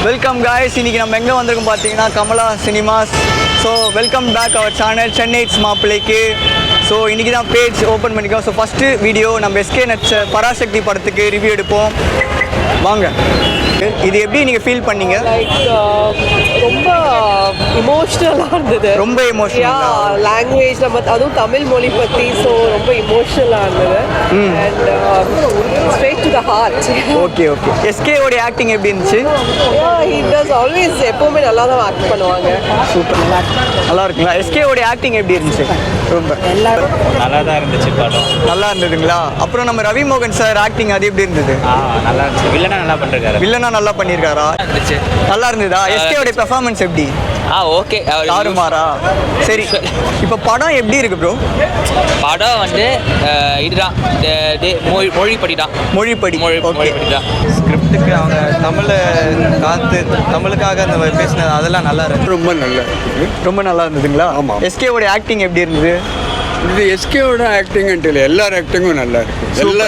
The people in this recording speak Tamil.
Welcome guys. இன்னைக்கு நம்ம எங்கே வந்திருக்கோம் பார்த்தீங்கன்னா Kamala cinemas. So welcome back our channel Chennai it's மாப்பிள்ளைக்கு. ஸோ இன்றைக்கி தான் பேஜ் ஓப்பன் பண்ணிக்கோம். ஸோ ஃபஸ்ட்டு வீடியோ நம்ம எஸ்கே நட்ச பராசக்தி படத்துக்கு ரிவ்யூ எடுப்போம். வாங்க. இது எப்படி நீங்கள் ஃபீல் பண்ணீங்க? லைக் ரொம்ப இமோஷ்னலாக இருந்தது. ரொம்ப எமோஷனல் லாங்குவேஜ் நம்ம அதுவும் தமிழ் மொழி பற்றி. ஸோ ரொம்ப இமோஷ்னலாக இருந்தது and straight to the heart. Okay okay. எஸ்கேவோடைய ஆக்டிங் எப்படி இருந்துச்சு? ஹி டஸ் ஆல்வேஸ் எப்போவுமே நல்லா தான் ஆக்ட் பண்ணுவாங்க. சூப்பர், நல்லா இருக்குங்களா? எஸ்கேவோடைய ஆக்டிங் எப்படி இருந்துச்சு? ரொம்ப நல்லா தான் இருந்துச்சு படம். நல்லா இருந்ததுங்களா? அப்புறம் நம்ம ரவி மோகன் சார் ஆக்டிங் அது எப்படி இருந்தது? நல்லா இருந்துச்சு. வில்லனா நல்லா பண்ணிருக்காரு. வில்லனா நல்லா பண்ணியிருக்காரா? இருந்துச்சு. நல்லா இருந்ததா? எஸ்கேவோடைய பெர்ஃபார்மன்ஸ் எப்படி? ஓகே. தாறுமாறா? சரி, இப்போ படம் எப்படி இருக்கு ப்ரோ? படம் வந்து இதுதான் மொழிப்படி தான். மொழிப்படி. ஓகே. மொழிப்படி தான். ஸ்கிரிப்டுக்கு அவங்க தமிழுக்காக அந்த பேசினது அதெல்லாம் நல்லா இருக்கு. ரொம்ப நல்லா இருந்ததுங்களா? ஆமாம். எஸ்கேவோட ஆக்டிங் எப்படி இருந்தது? இது எஸ்கேவோட ஆக்டிங்ன்ட்டு இல்லை, எல்லார் ஆக்டிங்கும் நல்லா இருக்கு. எல்லா